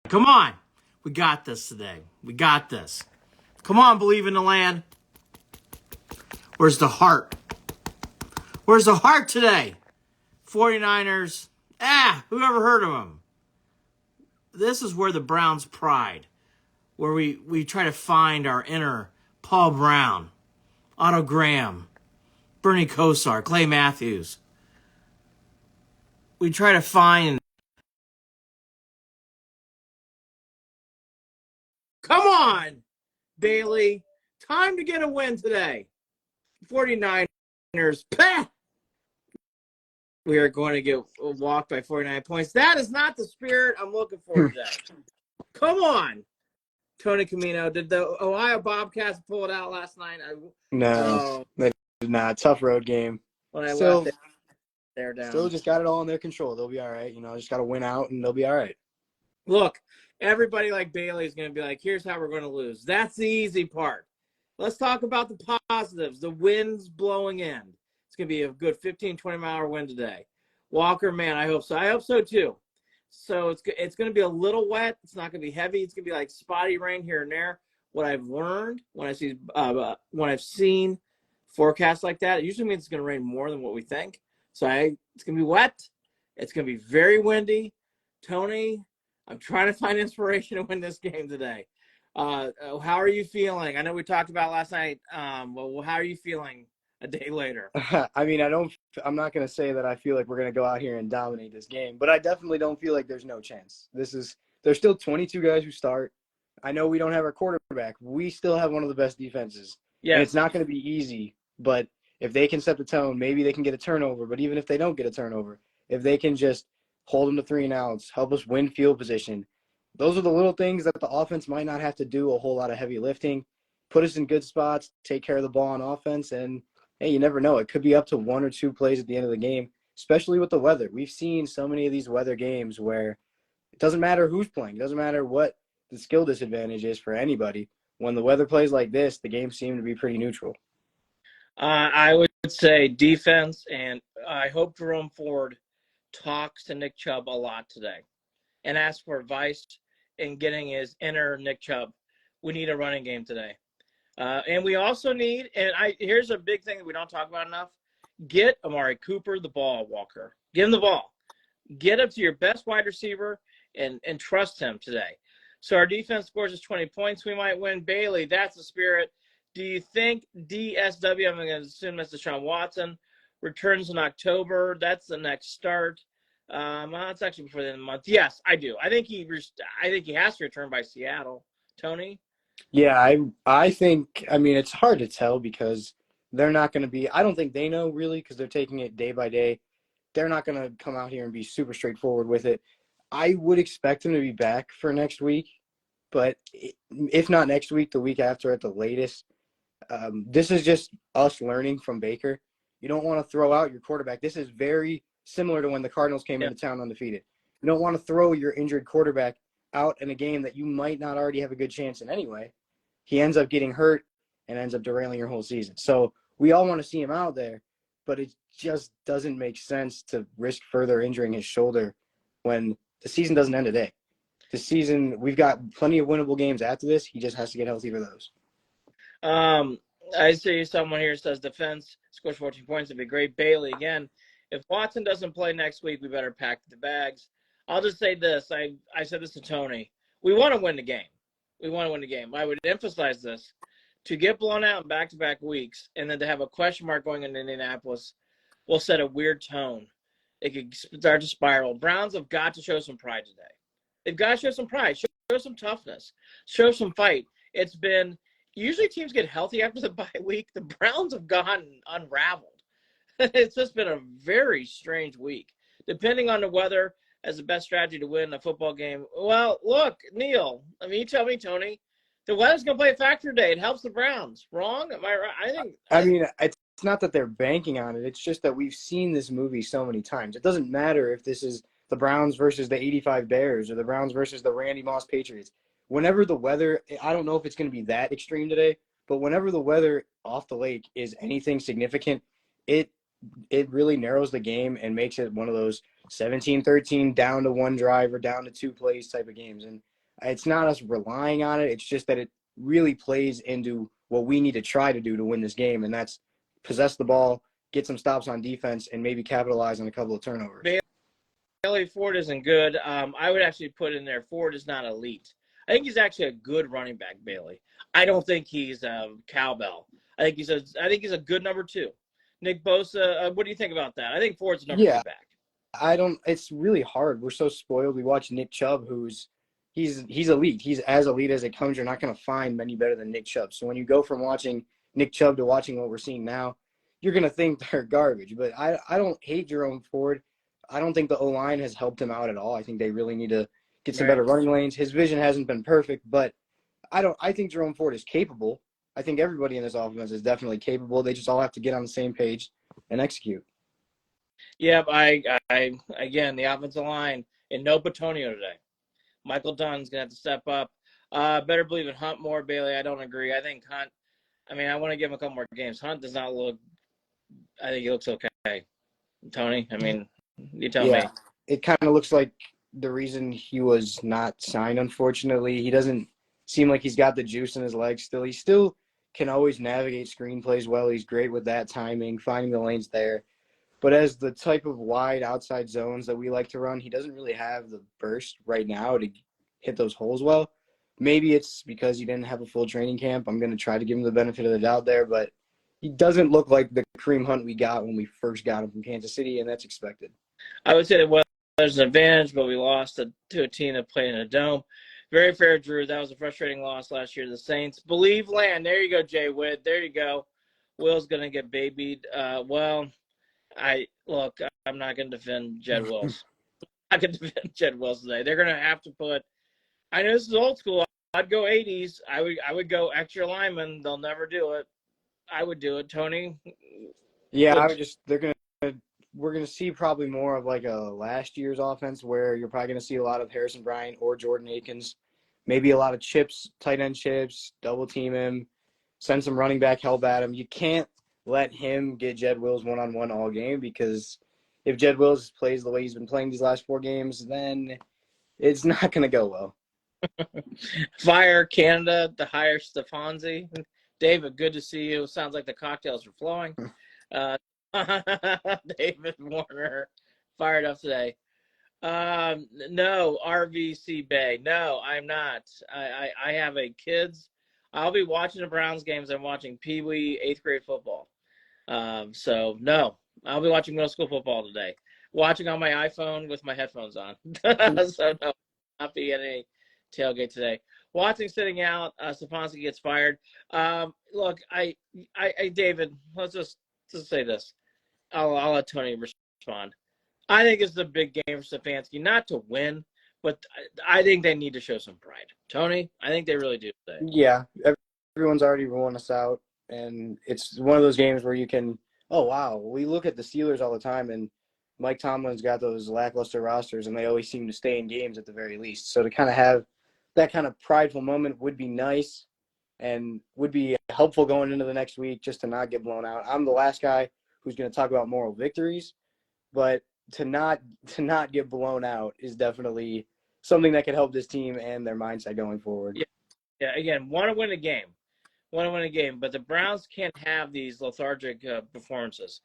Come on. We got this today. We got this. Come on, believe in the land. Where's the heart? Where's the heart today? 49ers. Who ever heard of them? This is where the Browns pride. Where we try to find our inner Paul Brown, Otto Graham, Bernie Kosar, Clay Matthews. We try to find. Come on, Bailey. Time to get a win today. 49ers. Pah! We are going to get walked by 49 points. That is not the spirit I'm looking for today. Come on, Tony Camino. Did the Ohio Bobcats pull it out last night? No, they did not. Tough road game. When I left, they're down. Still just got it all in their control. They'll be all right. Just got to win out, and they'll be all right. Look, everybody like Bailey is going to be like, here's how we're going to lose. That's the easy part. Let's talk about the positives. The wind's blowing in. It's going to be a good 15, 20-mile wind today. Walker, man, I hope so. I hope so, too. So it's going to be a little wet. It's not going to be heavy. It's going to be like spotty rain here and there. What I've learned when I've seen forecasts like that, it usually means it's going to rain more than what we think. So it's going to be wet. It's going to be very windy. Tony, I'm trying to find inspiration to win this game today. How are you feeling? I know we talked about last night. Well, how are you feeling a day later? I mean, I'm not going to say that I feel like we're going to go out here and dominate this game, but I definitely don't feel like there's no chance. There's still 22 guys who start. I know we don't have our quarterback. We still have one of the best defenses. Yeah. And it's not going to be easy, but if they can set the tone, maybe they can get a turnover. But even if they don't get a turnover, if they can just hold them to 3 and outs, help us win field position, those are the little things that the offense might not have to do a whole lot of heavy lifting, put us in good spots, take care of the ball on offense, and, hey, you never know. It could be up to 1 or 2 plays at the end of the game, especially with the weather. We've seen so many of these weather games where it doesn't matter who's playing. It doesn't matter what the skill disadvantage is for anybody. When the weather plays like this, the games seem to be pretty neutral. I would say defense, and I hope Jerome Ford talks to Nick Chubb a lot today and asks for advice in getting his inner Nick Chubb. We need a running game today. And we also need, here's a big thing that we don't talk about enough, get Amari Cooper the ball, Walker. Give him the ball. Get up to your best wide receiver and trust him today. So our defense scores us 20 points. We might win. Bailey, that's the spirit. Do you think DSW, I'm going to assume that's Deshaun Watson, returns in October? That's the next start. It's actually before the end of the month. Yes, I do. I think he has to return by Seattle. Tony? Yeah, I think, it's hard to tell because they're not going to be – I don't think they know really because they're taking it day by day. They're not going to come out here and be super straightforward with it. I would expect him to be back for next week, but if not next week, the week after at the latest. This is just us learning from Baker. You don't want to throw out your quarterback. This is very similar to when the Cardinals came into town undefeated. You don't want to throw your injured quarterback out in a game that you might not already have a good chance in anyway. He ends up getting hurt and ends up derailing your whole season. So we all want to see him out there, but it just doesn't make sense to risk further injuring his shoulder when the season doesn't end today. The season, we've got plenty of winnable games after this. He just has to get healthy for those. I see someone here says defense scores 14 points. It'd be great. Bailey, again, if Watson doesn't play next week, we better pack the bags. I'll just say this. I said this to Tony. We want to win the game. We want to win the game. I would emphasize this. To get blown out in back-to-back weeks and then to have a question mark going into Indianapolis will set a weird tone. It could start to spiral. Browns have got to show some pride today. They've got to show some pride, show some toughness, show some fight. It's been usually teams get healthy after the bye week. The Browns have gone unraveled. It's just been a very strange week. Depending on the weather as the best strategy to win a football game. Well, look, Neil, you tell me, Tony, the weather's going to play a factor today. It helps the Browns. Wrong? Am I right? It's not that they're banking on it. It's just that we've seen this movie so many times. It doesn't matter if this is the Browns versus the 85 Bears or the Browns versus the Randy Moss Patriots. Whenever the weather, I don't know if it's going to be that extreme today, but whenever the weather off the lake is anything significant, it really narrows the game and makes it one of those 17-13 down to 1 drive or down to 2 plays type of games. And It's not us relying on it. It's just that it really plays into what we need to try to do to win this game, and that's possess the ball, get some stops on defense, and maybe capitalize on a couple of turnovers. Bailey Ford isn't good. I would actually put in there Ford is not elite. I think he's actually a good running back, Bailey. I don't think he's a cowbell. I think he's a good number 2. Nick Bosa, what do you think about that? I think Ford's a number 2 Yeah, back. I don't. It's really hard. We're so spoiled. We watch Nick Chubb, he's elite. He's as elite as it comes. You're not going to find many better than Nick Chubb. So when you go from watching Nick Chubb to watching what we're seeing now, you're going to think they're garbage. But I don't hate Jerome Ford. I don't think the O line has helped him out at all. I think they really need to get some better running lanes. His vision hasn't been perfect, but I think Jerome Ford is capable. I think everybody in this offense is definitely capable. They just all have to get on the same page and execute. Yep, again, the offensive line and no Petonio today. Michael Dunn's gonna have to step up. Better believe in Hunt more, Bailey. I don't agree. I think Hunt. I mean, I want to give him a couple more games. Hunt does not look. I think he looks okay. Tony, I mean, you tell me. Yeah, it kind of looks like the reason he was not signed, unfortunately. He doesn't seem like he's got the juice in his legs still. He still can always navigate screenplays well. He's great with that timing, finding the lanes there. But as the type of wide outside zones that we like to run, he doesn't really have the burst right now to hit those holes well. Maybe it's because he didn't have a full training camp. I'm going to try to give him the benefit of the doubt there, but he doesn't look like the Kareem Hunt we got when we first got him from Kansas City, and that's expected. I would say that there's an advantage, but we lost to a team that played in a dome. Very fair, Drew. That was a frustrating loss last year to the Saints. Believe land. There you go, Jay Witt. There you go. Will's going to get babied. I'm not going to defend Jed Wills. I can defend Jed Wills today. They're going to have to put. I know this is old school. I'd go 80s. I would go extra lineman. They'll never do it. I would do it, Tony. Yeah, we're gonna see probably more of like a last year's offense where you're probably gonna see a lot of Harrison Bryant or Jordan Akins, maybe a lot of chips, tight end chips, double team him, send some running back help at him. You can't let him get Jed Wills one-on-one all game, because if Jed Wills plays the way he's been playing these last 4 games, then it's not gonna go well. Fire Canada to hire Stefanzi. David, good to see you. Sounds like the cocktails are flowing. David Warner fired up today. No, RVC Bay. No, I'm not. I have a kids. I'll be watching the Browns games. I'm watching Pee Wee 8th grade football. So no, I'll be watching middle school football today. Watching on my iPhone with my headphones on. So no, not be at any tailgate today. Watching sitting out. Stefanski gets fired. Look, David, let's just say this. I'll let Tony respond. I think it's a big game for Stefanski, not to win, but I think they need to show some pride. Tony, I think they really do today. Yeah, everyone's already ruling us out, and it's one of those games where you can, oh, wow, we look at the Steelers all the time, and Mike Tomlin's got those lackluster rosters, and they always seem to stay in games at the very least. So to kind of have that kind of prideful moment would be nice and would be helpful going into the next week, just to not get blown out. I'm the last guy who's going to talk about moral victories, but to not get blown out is definitely something that could help this team and their mindset going forward. Yeah. Again, want to win a game. But the Browns can't have these lethargic performances.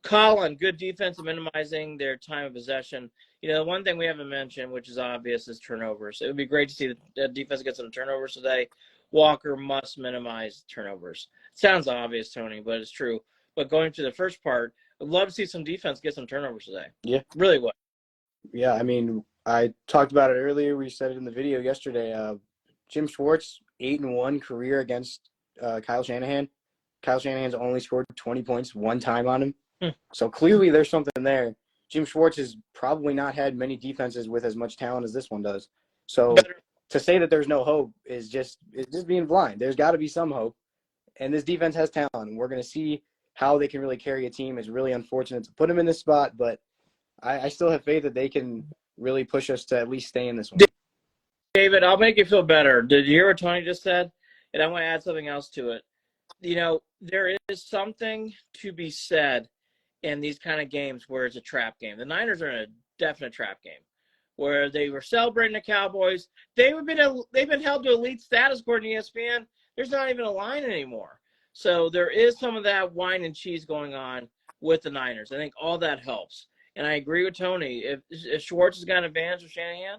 Colin, good defense of minimizing their time of possession. The one thing we haven't mentioned, which is obvious, is turnovers. It would be great to see the defense get some turnovers today. Walker must minimize turnovers. Sounds obvious, Tony, but it's true. But going to the first part, I'd love to see some defense get some turnovers today. Yeah. Really would. Yeah, I mean, I talked about it earlier. We said it in the video yesterday. Jim Schwartz, 8-1 career against Kyle Shanahan. Kyle Shanahan's only scored 20 points one time on him. So clearly there's something there. Jim Schwartz has probably not had many defenses with as much talent as this one does. So to say that there's no hope is just being blind. There's got to be some hope. And this defense has talent. And we're going to see how they can really carry a team. It's really unfortunate to put them in this spot, but I still have faith that they can really push us to at least stay in this one. David, I'll make you feel better. Did you hear what Tony just said? And I want to add something else to it. There is something to be said in these kind of games where it's a trap game. The Niners are in a definite trap game. where they were celebrating the Cowboys. They've been held to elite status according to ESPN. There's not even a line anymore. So there is some of that wine and cheese going on with the Niners. I think all that helps. And I agree with Tony. If Schwartz has got an advantage with Shanahan,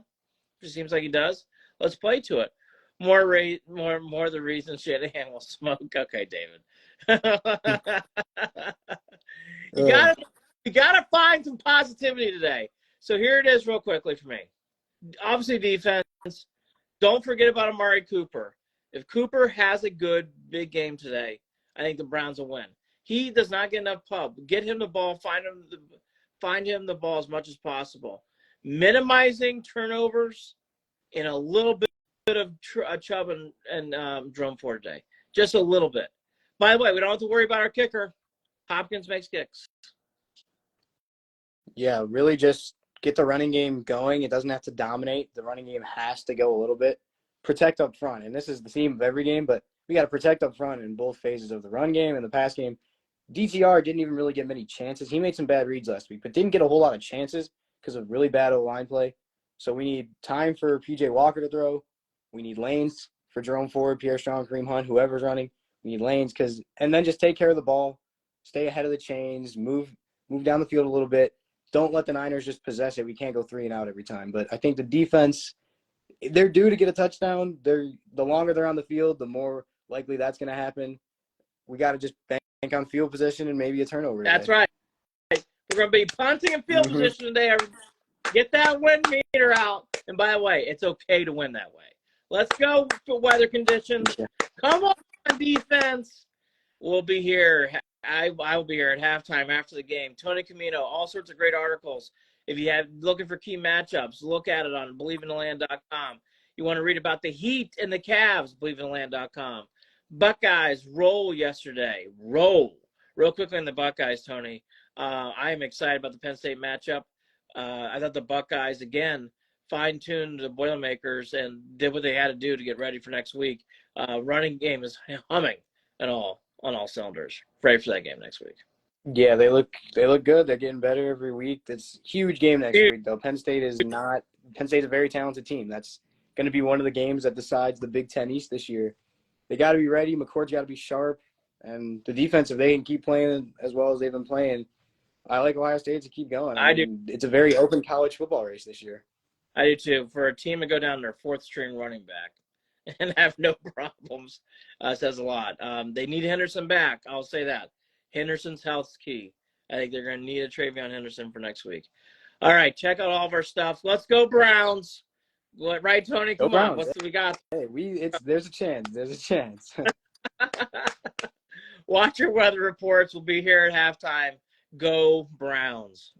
which it seems like he does, let's play to it. More the reason Shanahan will smoke. Okay, David. you Ugh. gotta find some positivity today. So here it is real quickly for me. Obviously defense. Don't forget about Amari Cooper. If Cooper has a good big game today, I think the Browns will win. He does not get enough pub. Get him the ball. Find him the ball as much as possible. Minimizing turnovers in a little bit of Chubb and Drum for today. Just a little bit. By the way, we don't have to worry about our kicker. Hopkins makes kicks. Yeah, really just get the running game going. It doesn't have to dominate. The running game has to go a little bit. Protect up front. And this is the theme of every game, but we got to protect up front in both phases of the run game and the pass game. DTR didn't even really get many chances. He made some bad reads last week, but didn't get a whole lot of chances because of really bad O-line play. So we need time for P.J. Walker to throw. We need lanes for Jerome Ford, Pierre Strong, Kareem Hunt, whoever's running. We need lanes and then just take care of the ball, stay ahead of the chains, move down the field a little bit. Don't let the Niners just possess it. We can't go 3 and out every time. But I think the defense, they're due to get a touchdown. The longer they're on the field, the more likely that's going to happen. We got to just bank on field position and maybe a turnover today. That's right. We're going to be punting and field position today. Get that win meter out. And by the way, it's okay to win that way. Let's go for weather conditions. Yeah. Come on, defense. We'll be here. I will be here at halftime after the game. Tony Camino, all sorts of great articles. If you have looking for key matchups, look at it on BelieveInTheLand.com. You want to read about the Heat and the Cavs, BelieveInTheLand.com. Buckeyes roll yesterday. Roll. Real quickly on the Buckeyes, Tony. I am excited about the Penn State matchup. I thought the Buckeyes, again, fine-tuned the Boilermakers and did what they had to do to get ready for next week. Running game is humming on all cylinders. Pray for that game next week. Yeah, they look good. They're getting better every week. It's a huge game next week, though. Penn State's a very talented team. That's going to be one of the games that decides the Big Ten East this year. They got to be ready. McCord's got to be sharp. And the defense, if they can keep playing as well as they've been playing, I like Ohio State to keep going. I mean, do. It's a very open college football race this year. I do, too. For a team to go down their fourth-string running back and have no problems says a lot. They need Henderson back. I'll say that. Henderson's health's key. I think they're going to need a Travion Henderson for next week. All right, check out all of our stuff. Let's go Browns. Right, Tony? Come on. What do we got? Hey, there's a chance. There's a chance. Watch your weather reports. We'll be here at halftime. Go Browns.